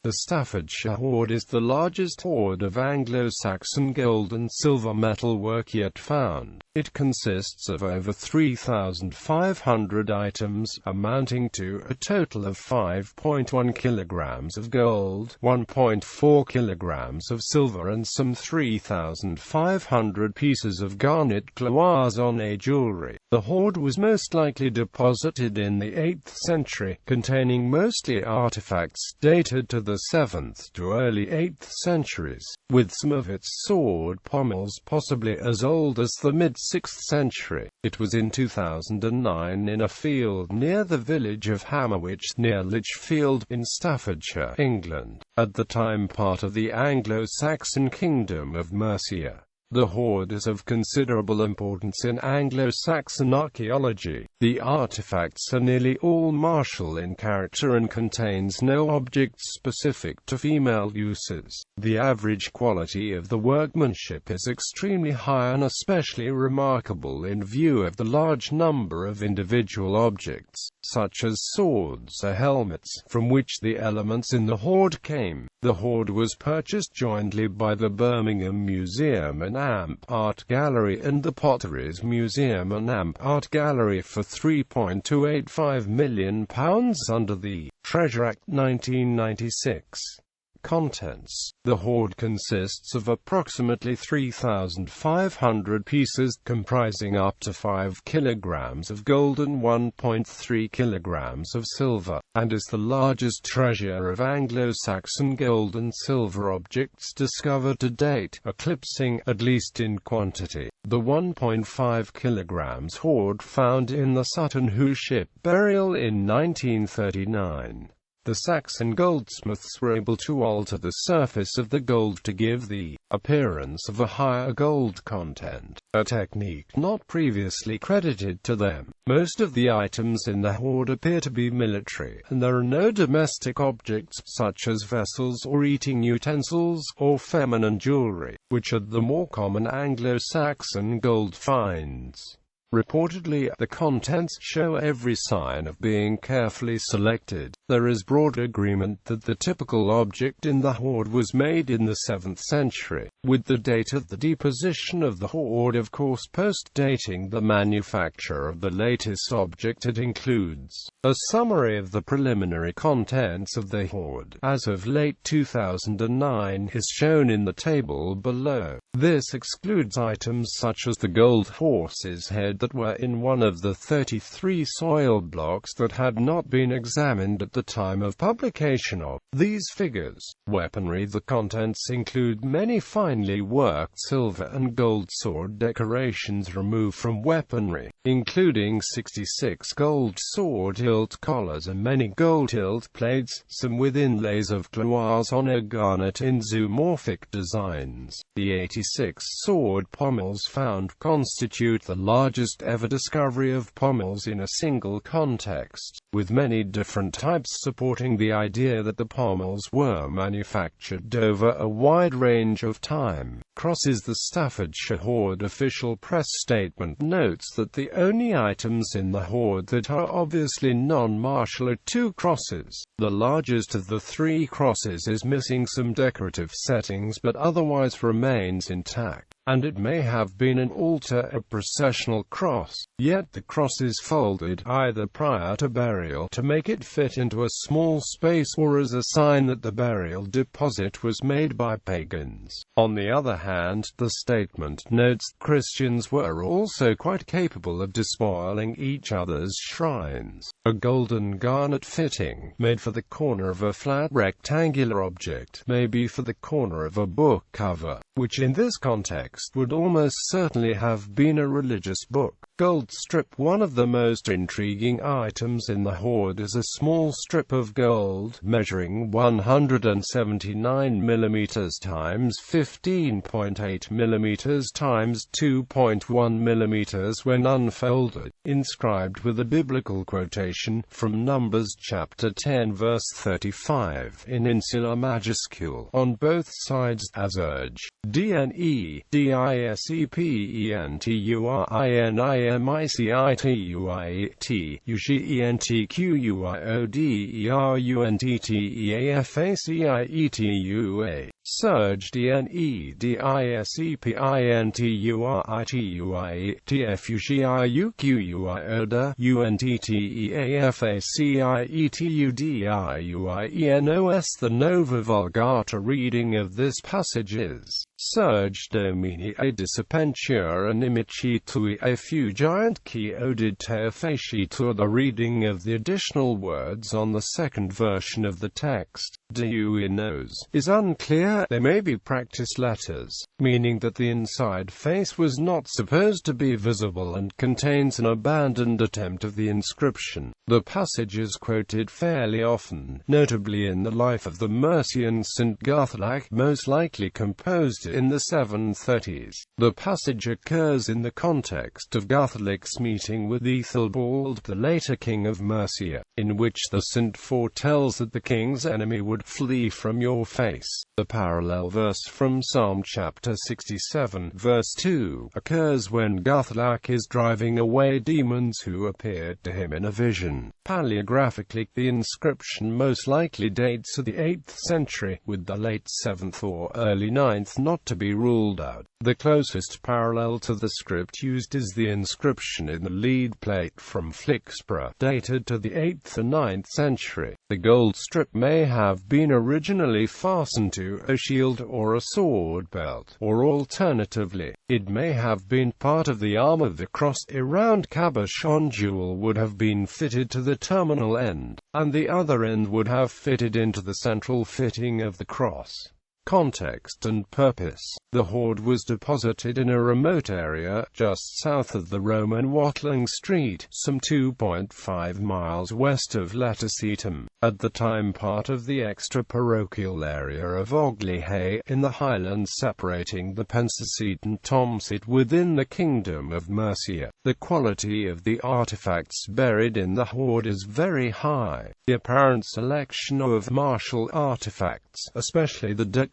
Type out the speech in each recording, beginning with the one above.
The Staffordshire Hoard is the largest hoard of Anglo-Saxon gold and silver metalwork yet found. It consists of over 3,500 items, amounting to a total of 5.1 kilograms of gold, 1.4 kilograms of silver and some 3,500 pieces of garnet cloisonné jewelry. The hoard was most likely deposited in the 8th century, containing mostly artifacts dated to the 7th to early 8th centuries, with some of its sword pommels possibly as old as the mid-6th century. It was in 2009 in a field near the village of Hammerwich near Lichfield, in Staffordshire, England, at the time part of the Anglo-Saxon kingdom of Mercia. The hoard is of considerable importance in Anglo-Saxon archaeology. The artifacts are nearly all martial in character and contains no objects specific to female uses. The average quality of the workmanship is extremely high and especially remarkable in view of the large number of individual objects, such as swords or helmets, from which the elements in the hoard came. The hoard was purchased jointly by the Birmingham Museum and Amp Art Gallery and the Potteries Museum and Amp Art Gallery for £3.285 million under the Treasure Act 1996. Contents. The hoard consists of approximately 3,500 pieces, comprising up to 5 kilograms of gold and 1.3 kilograms of silver, and is the largest treasure of Anglo-Saxon gold and silver objects discovered to date, eclipsing, at least in quantity, the 1.5 kilograms hoard found in the Sutton Hoo ship burial in 1939. The Saxon goldsmiths were able to alter the surface of the gold to give the appearance of a higher gold content, a technique not previously credited to them. Most of the items in the hoard appear to be military, and there are no domestic objects, such as vessels or eating utensils, or feminine jewelry, which are the more common Anglo-Saxon gold finds. Reportedly, the contents show every sign of being carefully selected. There is broad agreement that the typical object in the hoard was made in the 7th century, with the date of the deposition of the hoard of course post-dating the manufacture of the latest object. It includes a summary of the preliminary contents of the hoard, as of late 2009, is shown in the table below. This excludes items such as the gold horse's head that were in one of the 33 soil blocks that had not been examined at the time of publication of these figures. Weaponry. The contents include many finely worked silver and gold sword decorations removed from weaponry, including 66 gold sword hilt collars and many gold hilt plates, some with inlays of cloisonné garnet in zoomorphic designs. The 86 sword pommels found constitute the largest ever discovery of pommels in a single context, with many different types supporting the idea that the pommels were manufactured over a wide range of time. Crosses. The Staffordshire Hoard official press statement notes that the only items in the hoard that are obviously non-martial are 2 crosses. The largest of the 3 crosses is missing some decorative settings but otherwise remains intact, and it may have been an altar, a processional cross, yet the cross is folded, either prior to burial to make it fit into a small space or as a sign that the burial deposit was made by pagans. On the other hand, the statement notes Christians were also quite capable of despoiling each other's shrines. A golden garnet fitting, made for the corner of a flat rectangular object, may be for the corner of a book cover, which in this context would almost certainly have been a religious book. Gold strip. One of the most intriguing items in the hoard is a small strip of gold, measuring 179 mm times 15.8 mm times 2.1 mm when unfolded, inscribed with a biblical quotation from Numbers chapter 10 verse 35 in insular majuscule on both sides, as urge. DNE, DISEPENTURINIS GEMICITUIT UGENTQUIODERUNTTEAFACIETUA Surge DNEDISCPINTUITFUGIUQUIODA UNTTEAFACIETUDIUIENOS. The Nova Vulgata reading of this passage is Surge Domini a disapenture animicitui effugiant qui odite facitur. The reading of the additional words on the second version of the text, DUINOS, is unclear. They may be practice letters, meaning that the inside face was not supposed to be visible and contains an abandoned attempt of the inscription. The passage is quoted fairly often, notably in the life of the Mercian Saint Guthlac, most likely composed in the 730s. The passage occurs in the context of Guthlac's meeting with Ethelbald, the later king of Mercia, in which the saint foretells that the king's enemy would flee from your face. The parallel verse from Psalm chapter 67, verse 2, occurs when Guthlac is driving away demons who appeared to him in a vision. Paleographically, the inscription most likely dates to the 8th century, with the late 7th or early 9th not to be ruled out. The closest parallel to the script used is the inscription in the lead plate from Flixborough, dated to the 8th and 9th century. The gold strip may have been originally fastened to a shield or a sword belt, or alternatively, it may have been part of the arm of the cross. A round cabochon jewel would have been fitted to the terminal end, and the other end would have fitted into the central fitting of the cross. Context and purpose. The hoard was deposited in a remote area just south of the Roman Watling Street, some 2.5 miles west of Letterseatham, at the time part of the extra-parochial area of Oglyhay in the Highlands separating the Pensacola and Tomsit within the Kingdom of Mercia. The quality of the artifacts buried in the hoard is very high. The apparent selection of martial artifacts, especially the decoration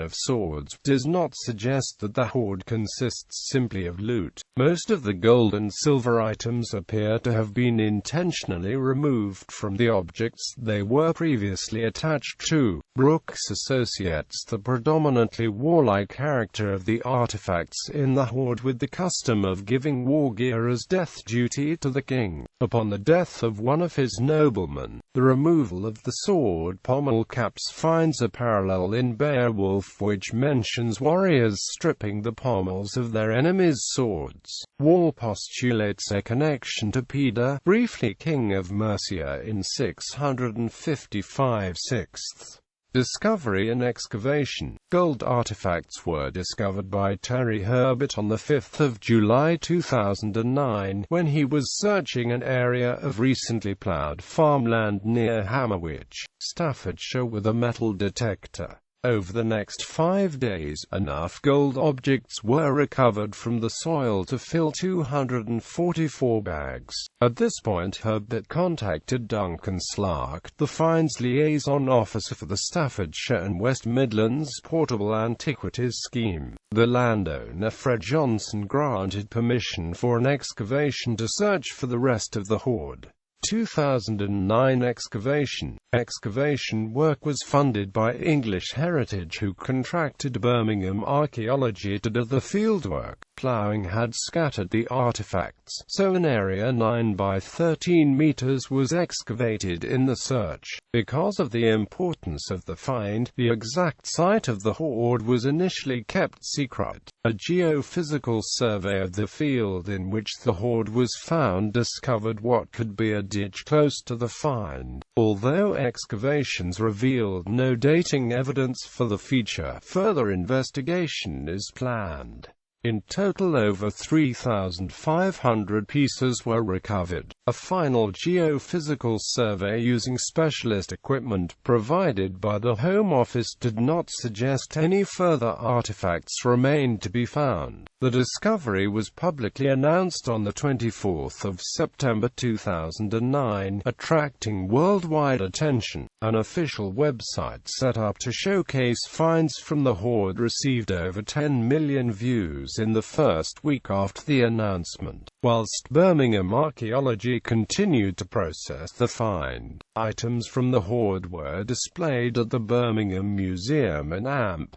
of swords, does not suggest that the hoard consists simply of loot. Most of the gold and silver items appear to have been intentionally removed from the objects they were previously attached to. Brooks associates the predominantly warlike character of the artifacts in the hoard with the custom of giving war gear as death duty to the king. Upon the death of one of his noblemen, the removal of the sword pommel caps finds a parallel in Beowulf, which mentions warriors stripping the pommels of their enemies' swords. Wall postulates a connection to Peda, briefly king of Mercia in 655 6th. Discovery and excavation. Gold artifacts were discovered by Terry Herbert on 5 July 2009, when he was searching an area of recently ploughed farmland near Hammerwich, Staffordshire with a metal detector. Over the next 5 days, enough gold objects were recovered from the soil to fill 244 bags. At this point, Herbert contacted Duncan Slark, the finds liaison officer for the Staffordshire and West Midlands Portable Antiquities Scheme. The landowner Fred Johnson granted permission for an excavation to search for the rest of the hoard. 2009 excavation. Excavation work was funded by English Heritage, who contracted Birmingham Archaeology to do the fieldwork. Ploughing had scattered the artifacts, so an area 9 by 13 meters was excavated in the search. Because of the importance of the find, the exact site of the hoard was initially kept secret. A geophysical survey of the field in which the hoard was found discovered what could be a ditch close to the find. Although excavations revealed no dating evidence for the feature, further investigation is planned. In total, over 3,500 pieces were recovered. A final geophysical survey using specialist equipment provided by the Home Office did not suggest any further artifacts remained to be found. The discovery was publicly announced on 24 September 2009, attracting worldwide attention. An official website set up to showcase finds from the hoard received over 10 million views. rose in the first week after the announcement. Whilst Birmingham archaeology continued to process the find, items from the hoard were displayed at the Birmingham Museum and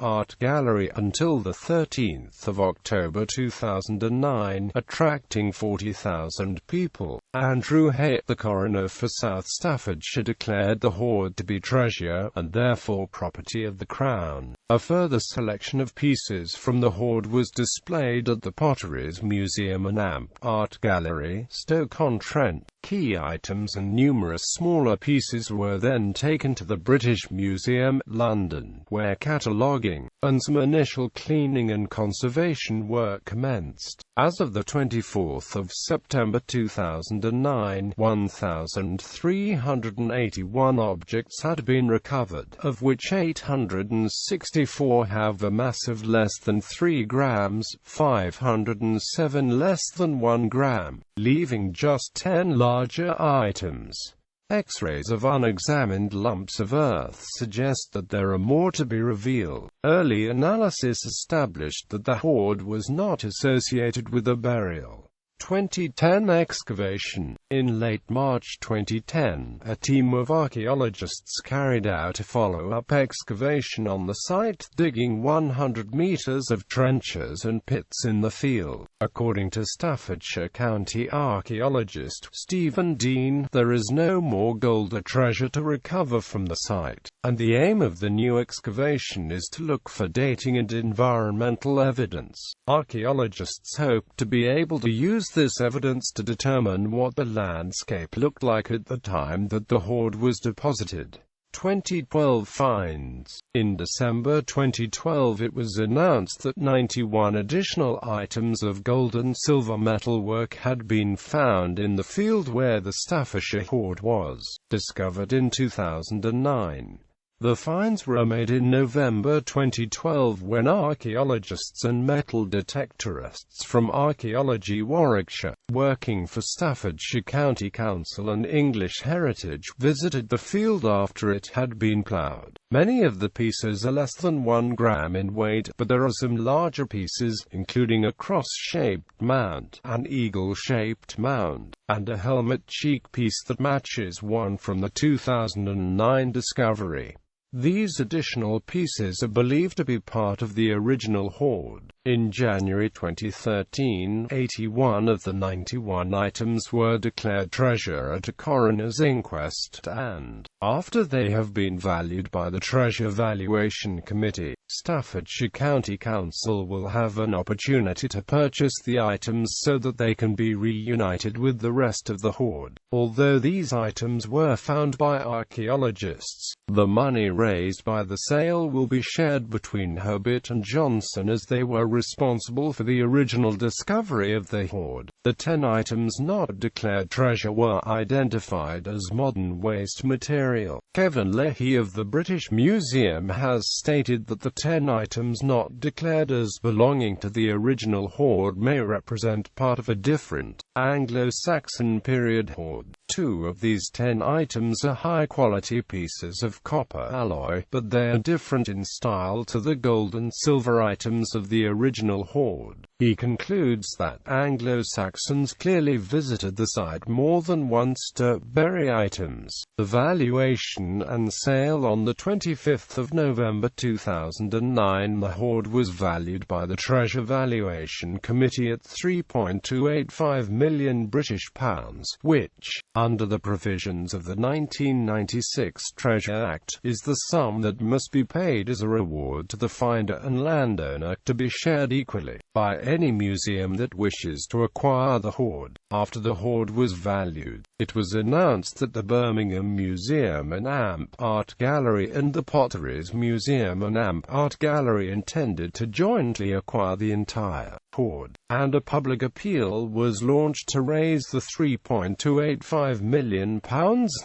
Art Gallery until the 13th of October 2009, attracting 40,000 people. Andrew Hay, the coroner for South Staffordshire, declared the hoard to be treasure, and therefore property of the Crown. A further selection of pieces from the hoard was displayed at the Potteries Museum and Art Gallery, Stoke-on-Trent. Key items and numerous smaller pieces were then taken to the British Museum, London, where cataloguing and some initial cleaning and conservation work commenced. As of the 24th of September 2009, 1,381 objects had been recovered, of which 864 have a mass of less than 3 grams, 507 less than 1 gram, leaving just 10 larger items. X-rays of unexamined lumps of earth suggest that there are more to be revealed. Early analysis established that the hoard was not associated with a burial. 2010 excavation. In late March 2010, a team of archaeologists carried out a follow-up excavation on the site, digging 100 meters of trenches and pits in the field. According to Staffordshire County archaeologist Stephen Dean, there is no more gold or treasure to recover from the site, and the aim of the new excavation is to look for dating and environmental evidence. Archaeologists hope to be able to use this evidence to determine what the landscape looked like at the time that the hoard was deposited. 2012 finds. In December 2012 it was announced that 91 additional items of gold and silver metalwork had been found in the field where the Staffordshire Hoard was discovered in 2009. The finds were made in November 2012 when archaeologists and metal detectorists from Archaeology Warwickshire, working for Staffordshire County Council and English Heritage, visited the field after it had been ploughed. Many of the pieces are less than 1 gram in weight, but there are some larger pieces, including a cross-shaped mound, an eagle-shaped mound, and a helmet cheek piece that matches one from the 2009 discovery. These additional pieces are believed to be part of the original hoard. In January 2013, 81 of the 91 items were declared treasure at a coroner's inquest, and, after they have been valued by the Treasure Valuation Committee, Staffordshire County Council will have an opportunity to purchase the items so that they can be reunited with the rest of the hoard. Although these items were found by archaeologists, the money raised by the sale will be shared between Herbert and Johnson, as they were responsible for the original discovery of the hoard. The 10 items not declared treasure were identified as modern waste material. Kevin Leahy of the British Museum has stated that the 10 items not declared as belonging to the original hoard may represent part of a different, Anglo-Saxon period hoard. 2 of these 10 items are high-quality pieces of copper alloy, but they are different in style to the gold and silver items of the original hoard. He concludes that Anglo-Saxons clearly visited the site more than once to bury items. The valuation and sale. On the 25th of November 2009, the hoard was valued by the Treasure Valuation Committee at £3.285 million British pounds, which, under the provisions of the 1996 Treasure Act, is the sum that must be paid as a reward to the finder and landowner, to be shared equally by any museum that wishes to acquire the hoard. After the hoard was valued, it was announced that the Birmingham Museum and Art Gallery and the Potteries Museum and Art Gallery intended to jointly acquire the entire hoard, and a public appeal was launched to raise the £3.285 million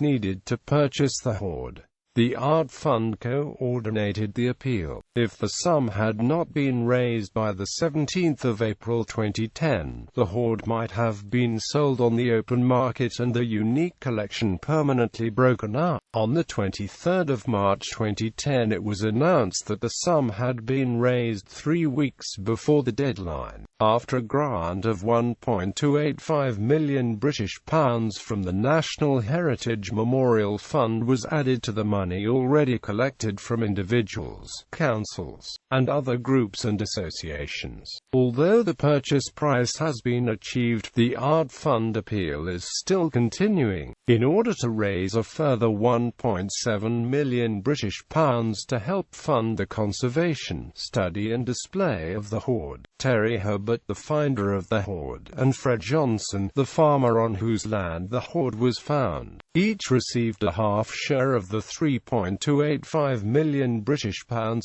needed to purchase the hoard. The Art Fund coordinated the appeal. If the sum had not been raised by the 17th of April 2010, the hoard might have been sold on the open market and the unique collection permanently broken up. On the 23rd of March 2010 it was announced that the sum had been raised 3 weeks before the deadline, after a grant of £1.285 million from the National Heritage Memorial Fund was added to the money already collected from individuals, councils, and other groups and associations. Although the purchase price has been achieved, the Art Fund appeal is still continuing, in order to raise a further £1.7 million to help fund the conservation, study and display of the hoard. Terry Herbert, the finder of the hoard, and Fred Johnson, the farmer on whose land the hoard was found, each received a half share of the £3.285 million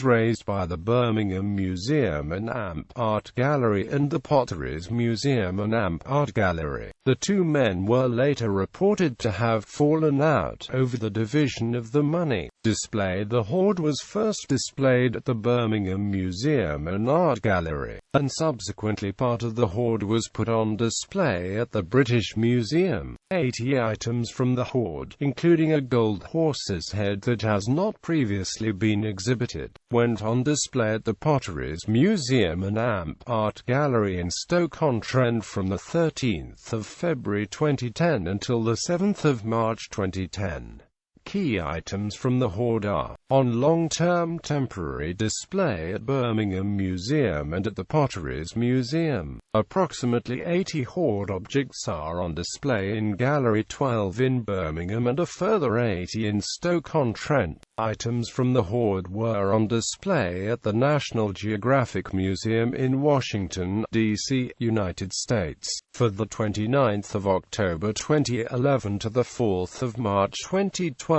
raised by the Birmingham Museum and Amp Art Gallery and the Potteries Museum and Amp Art Gallery. The two men were later reported to have fallen out over the division of the money. The hoard was first displayed at the Birmingham Museum and Art Gallery, and subsequently part of the hoard was put on display at the British Museum. 80 items from the hoard, including a gold horse's head that has not previously been exhibited, went on display at the Potteries Museum and Amp Art Gallery in Stoke-on-Trent from the 13th of February 2010 until the 7th of March 2010. Key items from the hoard are on long-term temporary display at Birmingham Museum and at the Potteries Museum. Approximately 80 hoard objects are on display in Gallery 12 in Birmingham and a further 80 in Stoke-on-Trent. Items from the hoard were on display at the National Geographic Museum in Washington, D.C., United States, for the 29th of October 2011 to the 4th of March 2012.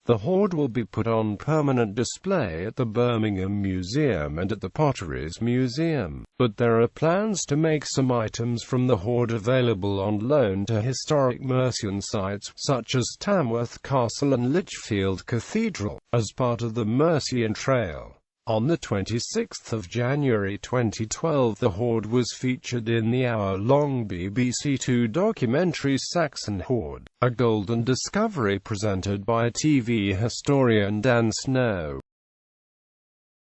The hoard will be put on permanent display at the Birmingham Museum and at the Potteries Museum, but there are plans to make some items from the hoard available on loan to historic Mercian sites, such as Tamworth Castle and Lichfield Cathedral, as part of the Mercian Trail. On the 26th of January 2012 the hoard was featured in the hour-long BBC Two documentary Saxon Hoard, a golden discovery presented by TV historian Dan Snow.